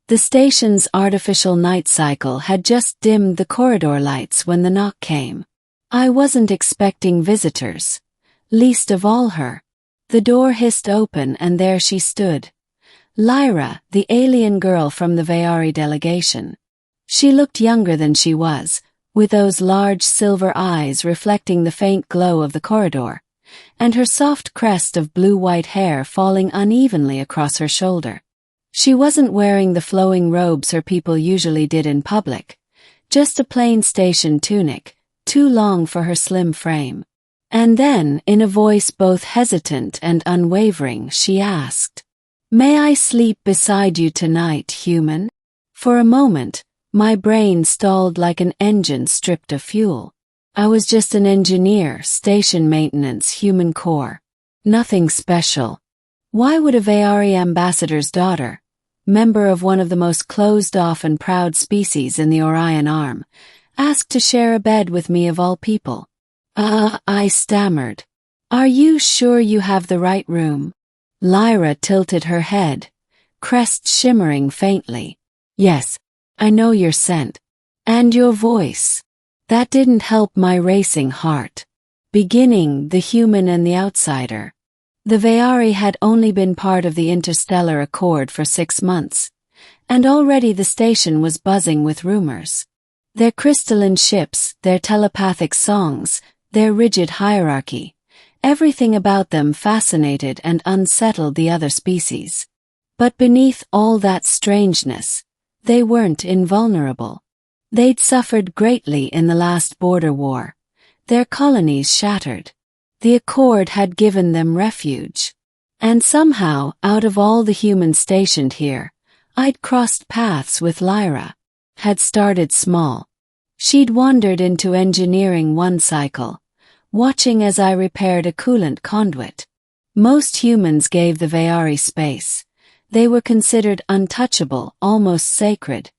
The station's artificial night cycle had just dimmed the corridor lights when the knock came. I wasn't expecting visitors, least of all her. The door hissed open and there she stood. Lyra, the alien girl from the Veari delegation. She looked younger than she was, with those large silver eyes reflecting the faint glow of the corridor, and her soft crest of blue-white hair falling unevenly across her shoulder. She wasn't wearing the flowing robes her people usually did in public, just a plain station tunic, too long for her slim frame. And then, in a voice both hesitant and unwavering, she asked, "May I sleep beside you tonight, human?" For a moment, my brain stalled like an engine stripped of fuel. I was just an engineer, station maintenance, human core. Nothing special. Why would a Veari ambassador's daughter, member of one of the most closed-off and proud species in the Orion Arm, ask to share a bed with me of all people? I stammered. "Are you sure you have the right room?" Lyra tilted her head, crest shimmering faintly. "Yes, I know your scent. And your voice." That didn't help my racing heart. Beginning, the human and the outsider. The Veari had only been part of the interstellar accord for 6 months, and already the station was buzzing with rumors. Their crystalline ships, their telepathic songs, their rigid hierarchy, everything about them fascinated and unsettled the other species. But beneath all that strangeness, they weren't invulnerable. They'd suffered greatly in the last border war, their colonies shattered. The Accord had given them refuge. And somehow, out of all the humans stationed here, I'd crossed paths with Lyra. Had started small. She'd wandered into engineering one cycle, watching as I repaired a coolant conduit. Most humans gave the Veari space. They were considered untouchable, almost sacred.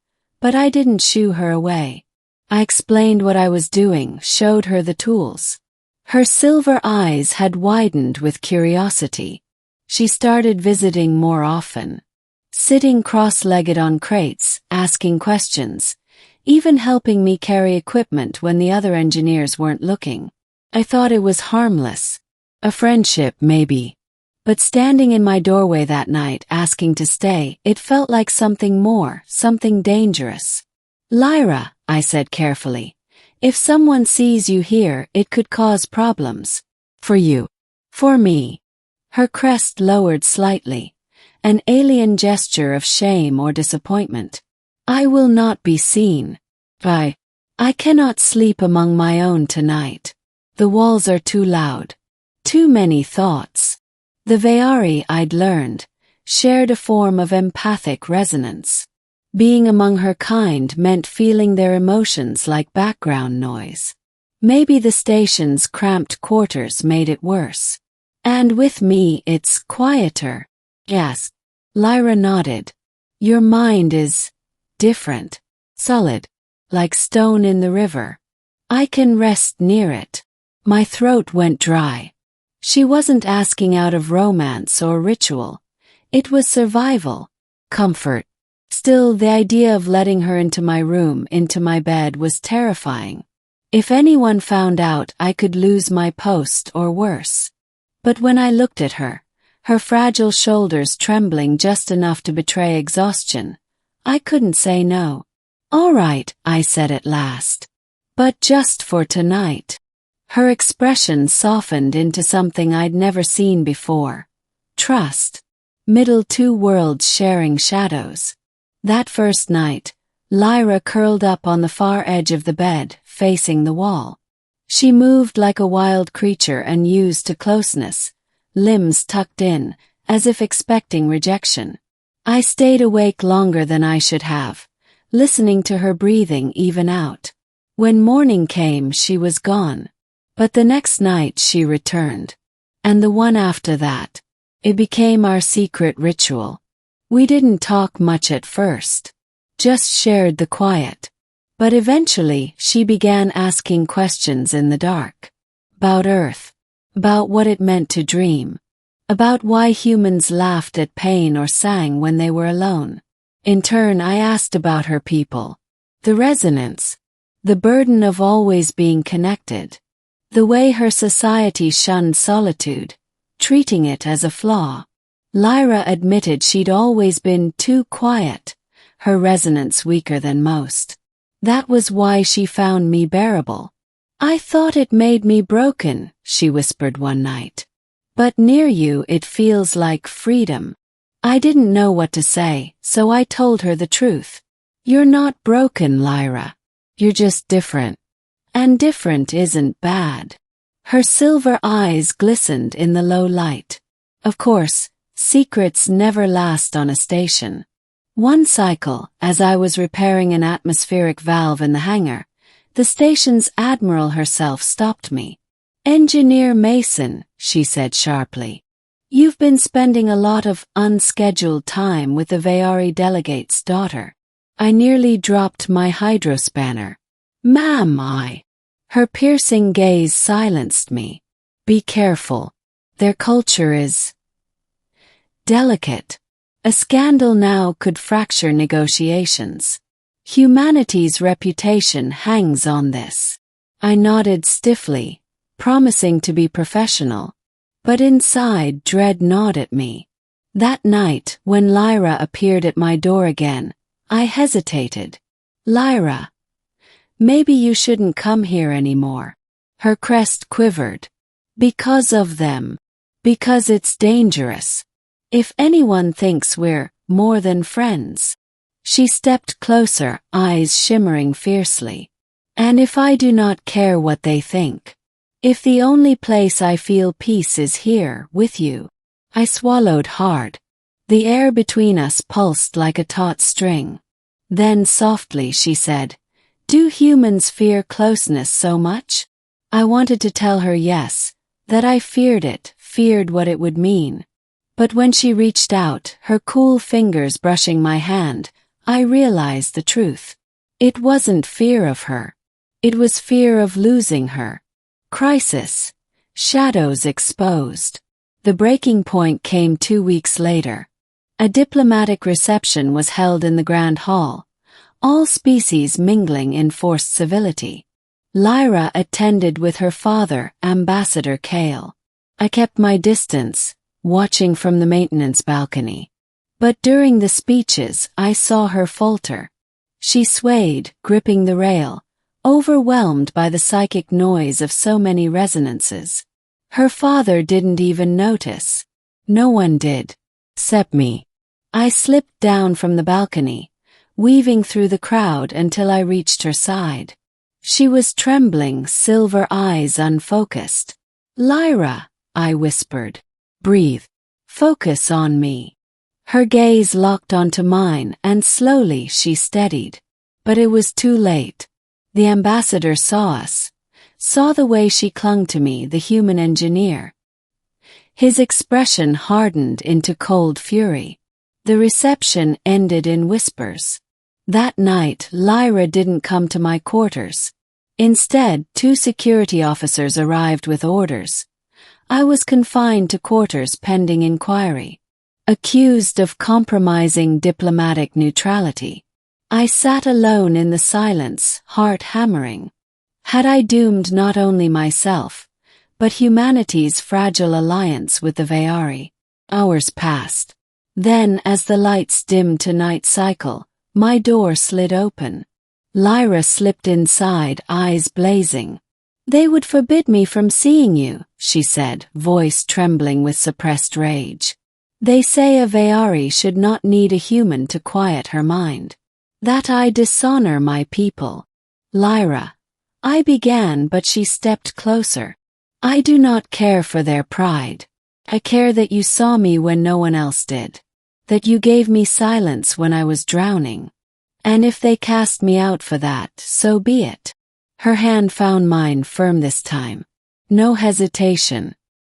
But I didn't shoo her away. I explained what I was doing, showed her the tools. Her silver eyes had widened with curiosity. She started visiting more often. Sitting cross-legged on crates, asking questions, even helping me carry equipment when the other engineers weren't looking. I thought it was harmless. A friendship, maybe. But standing in my doorway that night asking to stay, it felt like something more, something dangerous. "Lyra," I said carefully, "if someone sees you here, it could cause problems. For you. For me." Her crest lowered slightly, an alien gesture of shame or disappointment. "I will not be seen. I cannot sleep among my own tonight. The walls are too loud. Too many thoughts." The Veari, I'd learned, shared a form of empathic resonance. Being among her kind meant feeling their emotions like background noise. Maybe the station's cramped quarters made it worse. "And with me it's quieter." "Yes." Lyra nodded. "Your mind is different. Solid. Like stone in the river. I can rest near it." My throat went dry. She wasn't asking out of romance or ritual. It was survival. Comfort. Still, the idea of letting her into my room, into my bed, was terrifying. If anyone found out, I could lose my post or worse. But when I looked at her, her fragile shoulders trembling just enough to betray exhaustion, I couldn't say no. "All right," I said at last. "But just for tonight." Her expression softened into something I'd never seen before. Trust. Middle two worlds sharing shadows. That first night, Lyra curled up on the far edge of the bed, facing the wall. She moved like a wild creature unused to closeness, limbs tucked in, as if expecting rejection. I stayed awake longer than I should have, listening to her breathing even out. When morning came, she was gone. But the next night she returned. And the one after that. It became our secret ritual. We didn't talk much at first. Just shared the quiet. But eventually she began asking questions in the dark. About Earth. About what it meant to dream. About why humans laughed at pain or sang when they were alone. In turn, I asked about her people. The resonance. The burden of always being connected. The way her society shunned solitude, treating it as a flaw. Lyra admitted she'd always been too quiet, her resonance weaker than most. That was why she found me bearable. I thought it made me broken, she whispered one night. But near you it feels like freedom. I didn't know what to say, so I told her the truth. You're not broken, Lyra. You're just different. And different isn't bad. Her silver eyes glistened in the low light. Of course, secrets never last on a station. One cycle, as I was repairing an atmospheric valve in the hangar, the station's admiral herself stopped me. "Engineer Mason," she said sharply. "You've been spending a lot of unscheduled time with the Vayari delegate's daughter." I nearly dropped my hydrospanner. "Ma'am, Her piercing gaze silenced me. "Be careful. Their culture is delicate. A scandal now could fracture negotiations. Humanity's reputation hangs on this." I nodded stiffly, promising to be professional. But inside, dread gnawed at me. That night, when Lyra appeared at my door again, I hesitated. "Lyra, maybe you shouldn't come here anymore." Her crest quivered. "Because of them. Because it's dangerous. If anyone thinks we're more than friends." She stepped closer, eyes shimmering fiercely. "And if I do not care what they think? If the only place I feel peace is here, with you?" I swallowed hard. The air between us pulsed like a taut string. Then softly she said, "Do humans fear closeness so much?" I wanted to tell her yes, that I feared it, feared what it would mean. But when she reached out, her cool fingers brushing my hand, I realized the truth. It wasn't fear of her. It was fear of losing her. Crisis. Shadows exposed. The breaking point came 2 weeks later. A diplomatic reception was held in the Grand Hall, all species mingling in forced civility. Lyra attended with her father, Ambassador Kale. I kept my distance, watching from the maintenance balcony. But during the speeches, I saw her falter. She swayed, gripping the rail, overwhelmed by the psychic noise of so many resonances. Her father didn't even notice. No one did. Except me. I slipped down from the balcony, weaving through the crowd until I reached her side. She was trembling, silver eyes unfocused. "Lyra," I whispered. "Breathe. Focus on me." Her gaze locked onto mine, and slowly she steadied. But it was too late. The ambassador saw us, saw the way she clung to me, the human engineer. His expression hardened into cold fury. The reception ended in whispers. That night, Lyra didn't come to my quarters. Instead, 2 security officers arrived with orders. I was confined to quarters pending inquiry, accused of compromising diplomatic neutrality. I sat alone in the silence, heart hammering. Had I doomed not only myself, but humanity's fragile alliance with the Vayari? Hours passed. Then, as the lights dimmed to night cycle, my door slid open. Lyra slipped inside, eyes blazing. "They would forbid me from seeing you," she said, voice trembling with suppressed rage. "They say a Vayari should not need a human to quiet her mind. That I dishonor my people." "Lyra," I began, but she stepped closer. "I do not care for their pride. I care that you saw me when no one else did. That you gave me silence when I was drowning. And if they cast me out for that, so be it." Her hand found mine firm this time. No hesitation,